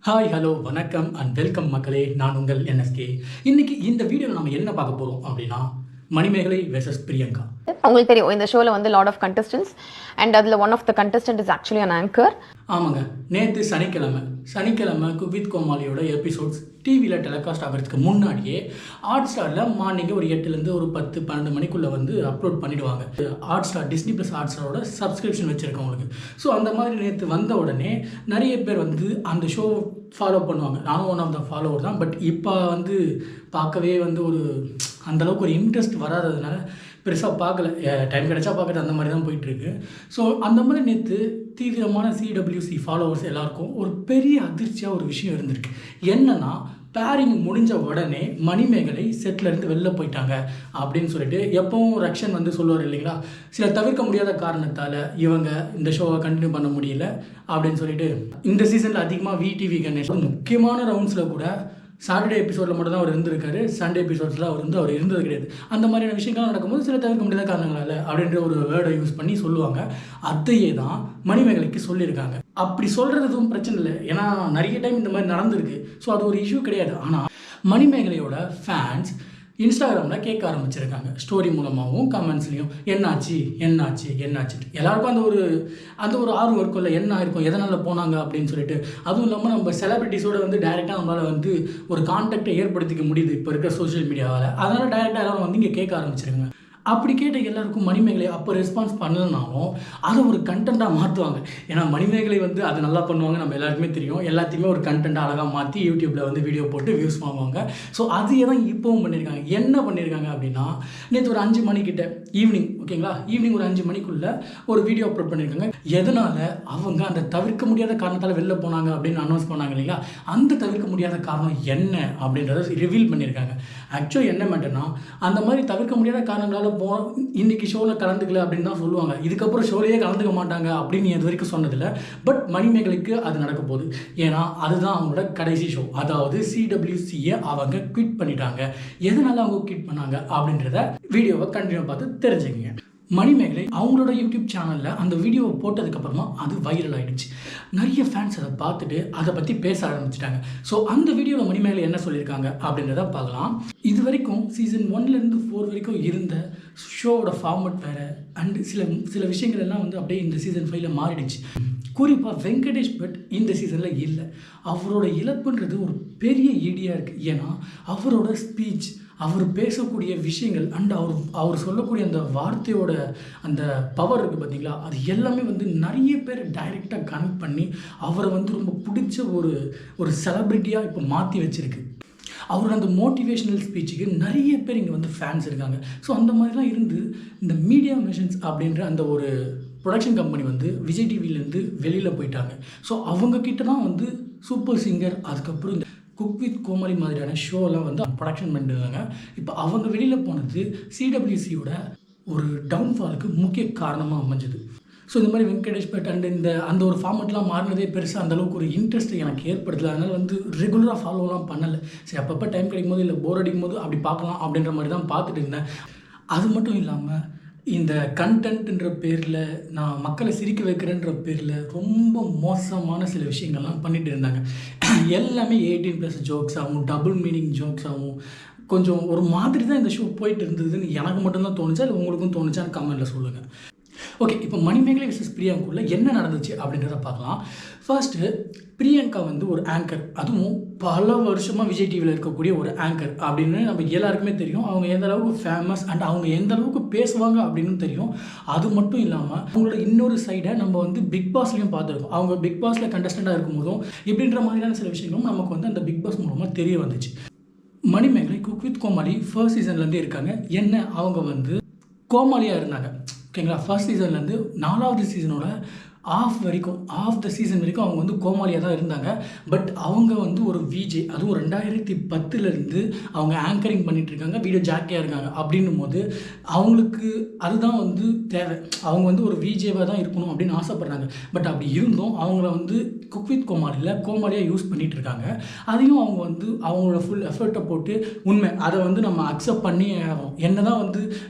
Hi hello வணக்கம் and welcome மக்களே. நான் உங்கள் என்எஸ்கே. இன்னைக்கு இந்த வீடியோவில் நம்ம என்ன பார்க்க போகிறோம் அப்படின்னா, மணிமேகலை வெர்சஸ் பிரியங்கா. உங்களுக்கு தெரியும் இந்த ஷோவில் வந்து லாட் ஆஃப் கண்டஸ்டன்ஸ் அண்ட் அதில் one of the contestant is actually an anchor. ஆமாங்க, நேற்று சனிக்கிழமை குக் வித் கோமாளியோட எபிசோட்ஸ் டிவியில் டெலிகாஸ்ட் ஆகிறதுக்கு முன்னாடியே ஹாட் ஸ்டாரில் மார்னிங்கே ஒரு 8லேருந்து ஒரு 10-12 மணிக்குள்ளே வந்து அப்லோட் பண்ணிவிடுவாங்க. ஹாட் ஸ்டார் டிஸ்னி ப்ளஸ் ஹாட் ஸ்டாரோட சப்ஸ்கிரிப்ஷன் வச்சுருக்கவங்களுக்கு. ஸோ அந்த மாதிரி நேற்று வந்த உடனே நிறைய பேர் வந்து அந்த ஷோ ஃபாலோ பண்ணுவாங்க. நானும் ஒன் ஆஃப் த ஃபாலோவர் தான். பட் இப்போ வந்து பார்க்கவே வந்து அந்தளவுக்கு ஒரு இன்ட்ரெஸ்ட் வராததுனால பெருசாக பார்க்கல. டைம் கிடைச்சா பார்க்குறது அந்த மாதிரி தான் போயிட்டுருக்கு. ஸோ அந்த மாதிரி நேற்று தீவிரமான சிடபிள்யூசி ஃபாலோவர்ஸ் எல்லாருக்கும் ஒரு பெரிய அதிர்ச்சியாக ஒரு விஷயம் இருந்திருக்கு. என்னென்னா, பேரிங் முடிஞ்ச உடனே மணிமேகலை செட்டிலேருந்து வெளில போயிட்டாங்க அப்படின்னு சொல்லிட்டு எப்பவும் ரக்ஷன் வந்து சொல்லுவார் இல்லைங்களா, சில தவிர்க்க முடியாத காரணத்தால் இவங்க இந்த ஷோவை கண்டினியூ பண்ண முடியல அப்படின்னு சொல்லிட்டு. இந்த சீசனில் அதிகமாக விடிவி கணேஷ் முக்கியமான ரவுண்ட்ஸில் கூட சாட்டர்டே எபிசோடில் மட்டும் தான் அவர் இருந்திருக்காரு. சண்டே எபிசோட்ஸில் அவர் இருந்தது கிடையாது. அந்த மாதிரியான விஷயங்கள் நடக்கும்போது சில தவிர்க்க முடியாத காரணங்களால் அப்படின்ற ஒரு வேர்டை யூஸ் பண்ணி சொல்லுவாங்க. அதையே தான் மணிமேகலைக்கு சொல்லியிருக்காங்க. அப்படி சொல்கிறதும் பிரச்சனை இல்லை, ஏன்னா நிறைய டைம் இந்த மாதிரி நடந்திருக்கு. ஸோ அது ஒரு இஷ்யூ கிடையாது. ஆனால் மணிமேகலையோட ஃபேன்ஸ் இன்ஸ்டாகிராமில் கேட்க ஆரம்பிச்சிருக்காங்க. ஸ்டோரி மூலமாகவும் கமெண்ட்ஸ்லையும் என்னாச்சு எல்லாருக்கும் அந்த ஒரு ஆர்வம் இருக்கும் இல்லை, என்ன இருக்கும், எதனால் போனாங்க அப்படின்னு சொல்லிட்டு. அதுவும் இல்லாமல் நம்ம செலிபிரிட்டிஸோடு வந்து டைரெக்டாக நம்மளால் வந்து ஒரு கான்டாக்டை ஏற்படுத்திக்க முடியுது இப்போ இருக்கிற சோஷியல் மீடியாவால். அதனால் டைரெக்டாக எல்லாரும் வந்து இங்கே கேட்க ஆரம்பிச்சிருக்காங்க. அப்படி கேட்ட எல்லாருக்கும் மணிமேகலை அப்போ ரெஸ்பான்ஸ் பண்ணலனாலும் அதை ஒரு கண்டென்ட்டாக மாற்றுவாங்க. ஏன்னா மணிமேகலை வந்து அது நல்லா பண்ணுவாங்க, நம்ம எல்லாருக்குமே தெரியும். எல்லாத்தையுமே ஒரு கண்டென்ட்டாக அழகாக மாற்றி யூடியூப்பில் வந்து வீடியோ போட்டு வியூஸ் வாங்குவாங்க. ஸோ அதையே தான் இப்போவும் பண்ணியிருக்காங்க. என்ன பண்ணியிருக்காங்க அப்படின்னா, நேற்று ஒரு 5 மணிக்கிட்ட ஈவினிங் ஒரு 5 மணிக்குள்ளே ஒரு வீடியோ அப்லோட் பண்ணியிருக்காங்க. எதனால் அவங்க அந்த தவிர்க்க முடியாத காரணத்தால் வெளில போனாங்க அப்படின்னு அனௌன்ஸ் பண்ணாங்க இல்லைங்களா, அந்த தவிர்க்க முடியாத காரணம் என்ன அப்படின்றத ரிவீல் பண்ணியிருக்காங்க. ஆக்சுவலி என்ன மேட்டர்னா, அந்த மாதிரி தவிர்க்க முடியாத காரணங்களால் இன்னைக்கு ஷோவில் கலந்துக்கல அப்படின்னு தான் சொல்லுவாங்க. இதுக்கப்புறம் ஷோலையே கலந்துக்க மாட்டாங்க அப்படின்னு இது வரைக்கும் சொன்னதில்லை. பட் மணிமேகலைக்கு அது நடக்க போகுது. ஏன்னா அதுதான் அவங்களோட கடைசி ஷோ. அதாவது சிடபிள்யூசியை அவங்க குவிட் பண்ணிட்டாங்க. எதனால அவங்க குவிட் பண்ணாங்க அப்படின்றத வீடியோவை கண்டினியூ பார்த்து தெரிஞ்சுக்கங்க. மணிமேகலை அவங்களோட யூடியூப் சேனலில் அந்த வீடியோவை போட்டதுக்கப்புறமா அது வைரல் ஆகிடுச்சு. நிறைய ஃபேன்ஸ் அதை பார்த்துட்டு அதை பற்றி பேச ஆரம்பிச்சிட்டாங்க. ஸோ அந்த வீடியோவில் மணிமேகலை என்ன சொல்லியிருக்காங்க அப்படின்றத பார்க்கலாம். இது வரைக்கும் சீசன் 1லேருந்து 4 வரைக்கும் இருந்த ஷோவோட ஃபார்மட் வேறு அண்டு சில விஷயங்கள் எல்லாம் வந்து அப்படியே இந்த சீசன் 5ல் மாறிடுச்சு. குறிப்பாக வெங்கடேஷ் பட் இந்த சீசனில் இல்லை. அவரோட இழப்புன்றது ஒரு பெரிய ஈடியாக இருக்குது. ஏன்னா அவரோட ஸ்பீச், அவர் பேசக்கூடிய விஷயங்கள் அண்ட் அவர் சொல்லக்கூடிய அந்த வார்த்தையோட அந்த பவர் இருக்குது பார்த்தீங்களா, அது எல்லாமே வந்து நிறைய பேர் டைரெக்டாக கனெக்ட் பண்ணி அவரை வந்து ரொம்ப பிடிச்ச ஒரு செலிப்ரிட்டியாக இப்போ மாற்றி வச்சுருக்கு. அவரோட அந்த மோட்டிவேஷ்னல் ஸ்பீச்சுக்கு நிறைய பேர் இங்கே வந்து ஃபேன்ஸ் இருக்காங்க. ஸோ அந்த மாதிரிலாம் இருந்து இந்த மீடியா மிஷன்ஸ் அப்படின்ற அந்த ஒரு ப்ரொடக்ஷன் கம்பெனி வந்து விஜய் டிவிலேருந்து வெளியில் போயிட்டாங்க. ஸோ அவங்கக்கிட்ட தான் வந்து சூப்பர் சிங்கர், அதுக்கப்புறம் இந்த குக் வித் கோமாளி மாதிரியான ஷோலாம் வந்து ப்ரொடக்ஷன் பண்ணிருந்தாங்க. இப்போ அவங்க வெளியில் போனது சிடபிள்யூசியோட ஒரு டவுன்ஃபாலுக்கு முக்கிய காரணமாக அமைஞ்சது. ஸோ இந்த மாதிரி வெங்கடேஷ் பட் அண்ட் அந்த ஒரு ஃபார்மெட்லாம் மாறினதே பெருசாக அந்தளவுக்கு ஒரு இன்ட்ரெஸ்ட் எனக்கு ஏற்படுத்தல. அதனால் வந்து ரெகுலராக ஃபாலோலாம் பண்ணலை. சரி, அப்பப்போ டைம் கிடைக்கும் போது இல்லை போர் அடிக்கும் போது அப்படி பார்க்கலாம் அப்படின்ற மாதிரி தான் பார்த்துட்டு இருந்தேன். அது மட்டும் இல்லாமல் இந்த கண்டென்ட்ன்ற பேரில் நான் மக்களை சிரிக்க வைக்கிறேன்ற பேரில் ரொம்ப மோசமான சில விஷயங்கள்லாம் பண்ணிகிட்டு இருந்தாங்க. எல்லாமே 18+ ஜோக்ஸ் ஆகும், டபுள் மீனிங் ஜோக்ஸ் ஆகும். கொஞ்சம் ஒரு மாதிரி தான் இந்த ஷோ போயிட்டு இருந்ததுன்னு எனக்கு மட்டும்தான் தோணுச்சா இல்லை உங்களுக்கும் தோணுச்சான்னு கமெண்ட்டில் சொல்லுங்கள். ஓகே, இப்போ மணிமேகலை வெர்சஸ் பிரியங்காக்குள்ளே என்ன நடந்துச்சு அப்படின்றத பார்க்கலாம். ஃபர்ஸ்ட்டு பிரியங்கா வந்து ஒரு ஆங்கர், அதுவும் பல வருஷமாக விஜய் டிவியில் இருக்கக்கூடிய ஒரு ஆங்கர் அப்படின்னு நம்ம எல்லாருக்குமே தெரியும். அவங்க எந்த அளவுக்கு ஃபேமஸ் அண்ட் அவங்க எந்த அளவுக்கு பேசுவாங்க அப்படின்னு தெரியும். அது மட்டும் இல்லாமல் அவங்களோட இன்னொரு சைடை நம்ம வந்து பிக் பாஸ்லேயும் பார்த்துருக்கோம். அவங்க பிக் பாஸில் கண்டஸ்டண்ட்டாக இருக்கும்போதும் இப்படின்ற மாதிரியான சில விஷயங்களும் நமக்கு வந்து அந்த பிக் பாஸ் மூலமாக தெரிய வந்துச்சு. Manimegalai cook with Comali first சீசன்லேருந்தே இருக்காங்க. என்ன அவங்க வந்து கோமாளியாக இருந்தாங்க, ஓகேங்களா. ஃபர்ஸ்ட் சீசன்லேருந்து 4வது சீசனோட ஆஃப் த சீசன் வரைக்கும் அவங்க வந்து கோமாளியாக தான் இருந்தாங்க. பட் அவங்க வந்து ஒரு விஜே, அதுவும் 2010லேருந்து அவங்க ஆங்கரிங் பண்ணிகிட்டு இருக்காங்க, வீடியோ ஜாக்கியாக இருக்காங்க. அப்படின்னும் போது அவங்களுக்கு அதுதான் வந்து தேவை. அவங்க வந்து ஒரு விஜேவாக தான் இருக்கணும் அப்படின்னு ஆசைப்பட்றாங்க. பட் அப்படி இருந்தும் அவங்கள வந்து குக் வித் கோமாளியாக யூஸ் பண்ணிகிட்டு இருக்காங்க. அதையும் அவங்க வந்து அவங்களோட ஃபுல் எஃபர்ட்டை போட்டு உண்மை அதை வந்து நம்ம அக்செப்ட் பண்ணி ஆகும். என்ன தான் வந்து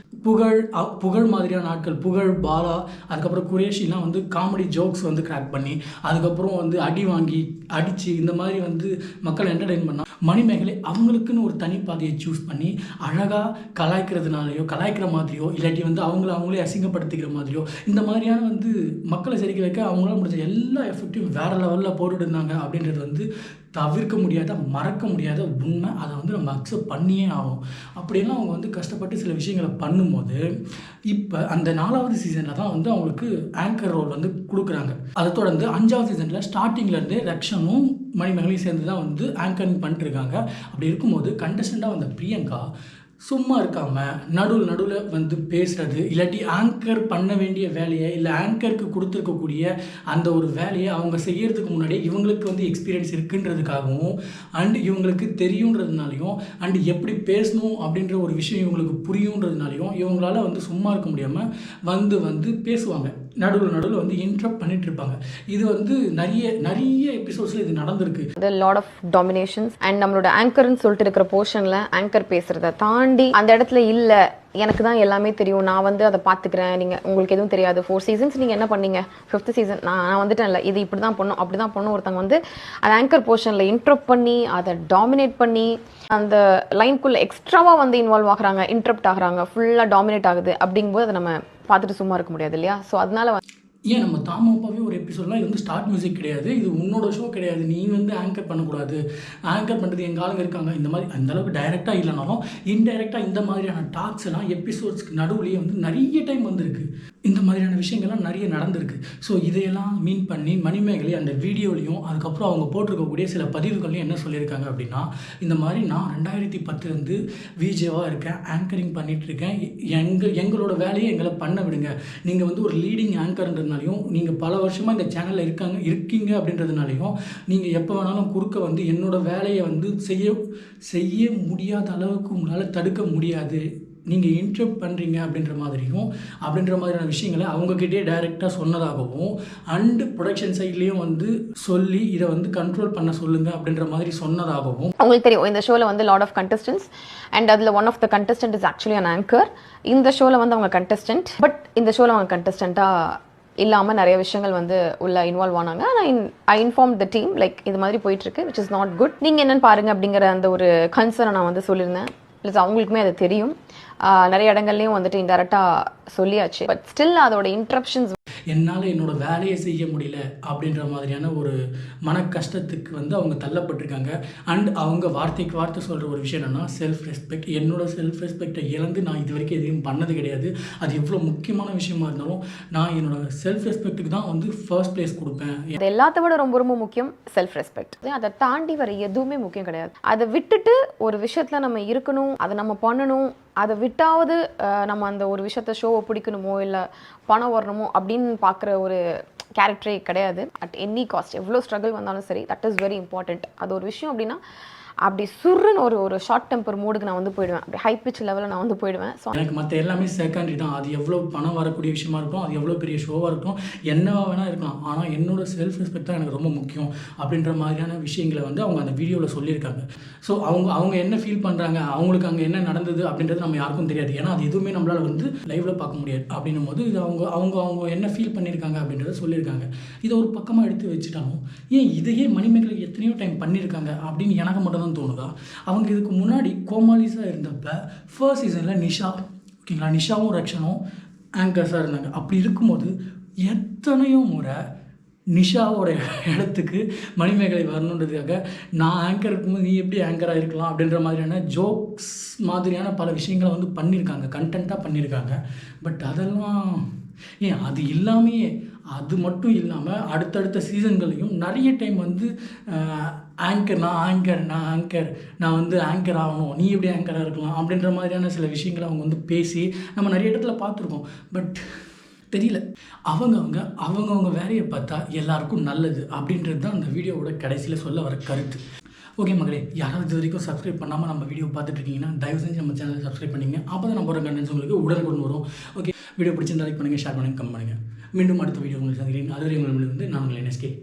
புகழ் மாதிரியான ஆட்கள், புகழ், பாலா, அதுக்கப்புறம் குரேஷிலாம் வந்து காமெடி ஜோக்ஸ் வந்து கிராக் பண்ணி, அதுக்கப்புறம் வந்து அடித்து இந்த மாதிரி வந்து மக்களை என்டர்டெயின் பண்ணால், மணிமேகலை அவங்களுக்குன்னு ஒரு தனிப்பாதையை சூஸ் பண்ணி அழகாக கலாய்க்கிற மாதிரியோ இல்லாட்டி வந்து அவங்களே அசிங்கப்படுத்திக்கிற மாதிரியோ இந்த மாதிரியான வந்து மக்களை சிரிக்க வைக்க அவங்களால முடிஞ்ச எல்லா எஃபெக்ட்டையும் வேறு லெவலில் போட்டுட்டு இருந்தாங்க. அப்படின்றது வந்து தவிர்க்க முடியாத, மறக்க முடியாத உண்மை. அதை வந்து நம்ம அக்செப்ட் பண்ணியே ஆகும். அப்படியெல்லாம் அவங்க வந்து கஷ்டப்பட்டு சில விஷயங்களை பண்ணும்போது இப்போ அந்த 4வது சீசனில் தான் வந்து அவங்களுக்கு ஆங்கர் ரோல் வந்து கொடுக்குறாங்க. அதை தொடர்ந்து 5வது சீசனில் ஸ்டார்டிங்லேருந்து ரக்ஷனும் மணிமேகலையும் சேர்ந்து தான் வந்து ஆங்கரிங் பண்ணிட்டுருக்காங்க. அப்படி இருக்கும்போது கண்டஸ்டண்ட்டாக வந்த பிரியங்கா சும்மா இருக்காமல் நடுவில் வந்து பேசுகிறது, இல்லாட்டி ஆங்கர் பண்ண வேண்டிய வேலையை இல்லை ஆங்கருக்கு கொடுத்துருக்கக்கூடிய அந்த ஒரு வேலையை அவங்க செய்கிறதுக்கு முன்னாடியே இவங்களுக்கு வந்து எக்ஸ்பீரியன்ஸ் இருக்குன்றதுக்காகவும் அண்டு இவங்களுக்கு தெரியுன்றதுனாலையும் அண்டு எப்படி பேசணும் அப்படின்ற ஒரு விஷயம் இவங்களுக்கு புரியுன்றதுனாலையும் இவங்களால வந்து சும்மா இருக்க முடியாமல் வந்து பேசுவாங்க. நடுவில் வந்து இன்டரப்ட் பண்ணிட்டு இருப்பாங்க. இது வந்து நிறைய எபிசோட்ஸில் இது நடந்திருக்கு. லாட் ஆஃப் டாமினேஷன்ஸ் அண்ட் நம்மளோட ஆங்கர்னு சொல்லிட்டு இருக்கிற போர்ஷனில் ஆங்கர் பேசுகிறத தாண்டி அந்த இடத்துல இல்லை, எனக்கு தான் எல்லாமே தெரியும், நான் வந்து அதை பார்த்துக்கிறேன், உங்களுக்கு எதுவும் தெரியாது, 4 சீசன்ஸ் நீங்கள் என்ன பண்ணீங்க, 5th சீசன் நான் வந்துட்டேன்ல, இது இப்படி தான் பண்ணும் அப்படி தான் பண்ணும். ஒருத்தவங்க வந்து அந்த ஆங்கர் போர்ஷனில் இன்ட்ரப்ட் பண்ணி அதை டாமினேட் பண்ணி அந்த லைனுக்குள்ளே எக்ஸ்ட்ராவாக வந்து இன்வால்வ் ஆகுறாங்க, இன்ட்ரப்ட் ஆகுறாங்க, ஃபுல்லாக டாமினேட் ஆகுது. அப்படிங்கும்போது அதை நம்ம பார்த்துட்டு சும்மா இருக்க முடியாது இல்லையா? ஸோ அதனால ஏன் நம்ம தாமாப்பாவே ஒரு எபிசோட்லாம் இது வந்து ஸ்டார்ட் மியூசிக் கிடையாது, இது உன்னோட ஷோ கிடையாது, நீ வந்து ஆங்கர் பண்ணக்கூடாது, ஆங்கர் பண்ணுறது எங்கள் ஆளுங்க இருக்காங்க, இந்த மாதிரி அந்தளவுக்கு டைரெக்டாக இல்லைனாலும் இன்டைரக்டாக இந்த மாதிரியான டாக்ஸ் எல்லாம் எபிசோட்ஸ்க்கு நடுவுலேயே வந்து நிறைய டைம் வந்திருக்கு. இந்த மாதிரியான விஷயங்கள்லாம் நிறைய நடந்திருக்கு. ஸோ இதையெல்லாம் மீன் பண்ணி மணிமேகலை அந்த வீடியோலையும் அதுக்கப்புறம் அவங்க போட்டிருக்கக்கூடிய சில பதிவுகள்லையும் என்ன சொல்லியிருக்காங்க அப்படின்னா, இந்த மாதிரி நான் 2010 விஜேவாக இருக்கேன், ஆங்கரிங் பண்ணிகிட்ருக்கேன், எங்களோட வேலையை எங்களை பண்ண விடுங்க, நீங்கள் வந்து ஒரு லீடிங் ஆங்கர்ன்றதுனாலையும் நீங்கள் பல வருஷமாக இந்த சேனலில் இருக்கீங்க அப்படின்றதுனாலையும் நீங்கள் எப்போ வேணாலும் குறுக்க வந்து என்னோடய வேலையை வந்து செய்ய முடியாத அளவுக்கு உங்களால் தடுக்க முடியாது, நீங்கள் இன்டரப்ட் பண்ணுறீங்க அப்படின்ற மாதிரியான விஷயங்களை அவங்கக்கிட்டே டைரெக்டாக சொன்னதாகவும் அண்டு ப்ரொடக்ஷன் சைட்லேயும் வந்து சொல்லி இதை வந்து கண்ட்ரோல் பண்ண சொல்லுங்கள் அப்படின்ற மாதிரி சொன்னதாகவும். உங்களுக்கு தெரியும் இந்த ஷோவில் வந்து லாட் ஆஃப் கண்டஸ்டன்ஸ் அண்ட் அதில் one of the contestant is actually an anchor. இந்த ஷோவில் வந்து அவங்க கண்டஸ்டன்ட், பட் இந்த ஷோவில் அவங்க கண்டஸ்டண்ட்டாக இல்லாமல் நிறைய விஷயங்கள் வந்து உள்ள இன்வால்வ் ஆனாங்க. ஐ இன்ஃபார்ம் த டீம் லைக் இது மாதிரி போயிட்டுருக்கு, விச் இஸ் நாட் குட், நீங்கள் என்னென்னு பாருங்கள் அப்படிங்கிற அந்த ஒரு கன்சர்னை நான் வந்து சொல்லியிருந்தேன். ப்ளஸ் அவங்களுக்குமே அது தெரியும், நிறைய இடங்கள்லையும் வந்துட்டு இன்டெரக்டாக சொல்லியாச்சு. பட் ஸ்டில் அதோட இன்ட்ரப்ஷன்ஸ் என்னால் என்னோடய வேலையை செய்ய முடியல அப்படின்ற மாதிரியான ஒரு மன கஷ்டத்துக்கு வந்து அவங்க தள்ளப்பட்டிருக்காங்க. அண்ட் அவங்க வார்த்தைக்கு வார்த்தை சொல்கிற ஒரு விஷயம் என்னென்னா செல்ஃப் ரெஸ்பெக்ட். என்னோட செல்ஃப் ரெஸ்பெக்டை இழந்து நான் இது வரைக்கும் எதையும் பண்ணது கிடையாது, அது எவ்வளோ முக்கியமான விஷயமா இருந்தாலும் நான் என்னோட செல்ஃப் ரெஸ்பெக்ட்டுக்கு தான் வந்து ஃபர்ஸ்ட் பிளேஸ் கொடுப்பேன். அது எல்லாத்த விட ரொம்ப ரொம்ப முக்கியம் செல்ஃப் ரெஸ்பெக்ட். அதை தாண்டி வர எதுவுமே முக்கியம் கிடையாது. அதை விட்டுட்டு ஒரு விஷயத்தில் நம்ம இருக்கணும், அதை நம்ம பண்ணணும், அதை விட்டாவது நம்ம அந்த ஒரு விஷயத்த ஷோவை பிடிக்கணுமோ இல்லை பணம் வரணுமோ அப்படின்னு பார்க்குற ஒரு கேரக்டரே கிடையாது. அட் எனி காஸ்ட் எவ்வளோ ஸ்ட்ரகிள் வந்தாலும் சரி, தட் இஸ் வெரி இம்பார்ட்டண்ட். அது ஒரு விஷயம் அப்படின்னா அப்படி சுருன்னு ஒரு ஷார்ட் டெம்பர் மூடுக்கு நான் வந்து போயிடுவேன், அப்படி ஹை பிச் லெவலில் நான் வந்து போயிடுவேன். ஸோ எனக்கு மற்ற எல்லாமே செகண்டரி தான். அது எவ்வளோ பணம் வரக்கூடிய விஷயமா இருக்கும், அது எவ்வளோ பெரிய ஷோவாக இருக்கும், என்னவா வேணால் இருக்கலாம், ஆனால் என்னோட செல்ஃப் ரெஸ்பெக்ட் தான் எனக்கு ரொம்ப முக்கியம் அப்படின்ற மாதிரியான விஷயங்களை வந்து அவங்க அந்த வீடியோவில் சொல்லியிருக்காங்க. ஸோ அவங்க என்ன ஃபீல் பண்ணுறாங்க, அவங்களுக்கு அங்கே என்ன நடந்தது அப்படின்றது நம்ம யாருக்கும் தெரியாது, ஏன்னா அது எதுவுமே நம்மளால் வந்து லைவில் பார்க்க முடியாது. அப்படின்னும் போது இது அவங்க என்ன ஃபீல் பண்ணியிருக்காங்க அப்படின்றத சொல்லியிருக்காங்க. இதை ஒரு பக்கமாக எடுத்து வச்சுட்டாலும் ஏன் இதையே மணிமேகலை எத்தனையோ டைம் பண்ணியிருக்காங்க அப்படின்னு எனக்கு மட்டும் தோணுதா? அவங்க இதுக்கு முன்னாடி கோமாலிஸாக இருந்தப்ப ஃபர்ஸ்ட் சீசனில் நிஷா, ஓகேங்களா, நிஷாவும் ரக்ஷனும் ஆங்கர்ஸாக இருந்தாங்க. அப்படி இருக்கும்போது எத்தனையோ முறை நிஷாவோட இடத்துக்கு மணிமேகலை வரணுன்றதுக்காக நான் ஆங்கர் இருக்கும்போது நீ எப்படி ஆங்கராக இருக்கலாம் அப்படின்ற மாதிரியான ஜோக்ஸ் மாதிரியான பல விஷயங்களை வந்து பண்ணியிருக்காங்க, கண்டென்ட்டாக பண்ணியிருக்காங்க. பட் அதெல்லாம் ஏன் அது இல்லாமையே, அது மட்டும் இல்லாமல் அடுத்தடுத்த சீசன்களையும் நிறைய டைம் வந்து நான் வந்து ஆங்கர் ஆகணும், நீ எப்படி ஆங்கராக இருக்கலாம் அப்படின்ற மாதிரியான சில விஷயங்களை அவங்க வந்து பேசி நம்ம நிறைய இடத்துல பார்த்துருக்கோம். பட் தெரியல, அவங்கவுங்க வேலையை பார்த்தா எல்லாருக்கும் நல்லது அப்படின்றது தான் அந்த வீடியோவோட கடைசியில் சொல்ல வர கருத்து. ஓகே மகளே, யாராவது இது வரைக்கும் சப்ஸ்கிரைப் பண்ணாமல் நம்ம வீடியோ பார்த்துட்டு இருக்கீங்கன்னா தயவு செஞ்சு நம்ம சேனலை சப்ஸ்கிரைப் பண்ணிங்க. அப்போ தான் நம்ம போகிற கண்டென்ட்ஸ் உங்களுக்கு உடனுக்குடன் வரும். ஓகே, வீடியோ பிடிச்சிருந்தா லைக் பண்ணுங்கள், ஷேர் பண்ணுங்கள், கமெண்ட் பண்ணுங்கள். மீண்டும் அடுத்த வீடியோ உங்களுக்கு சந்திக்கிறேன். அதுவரை உங்களிடமிருந்து நான் உங்களை NSK.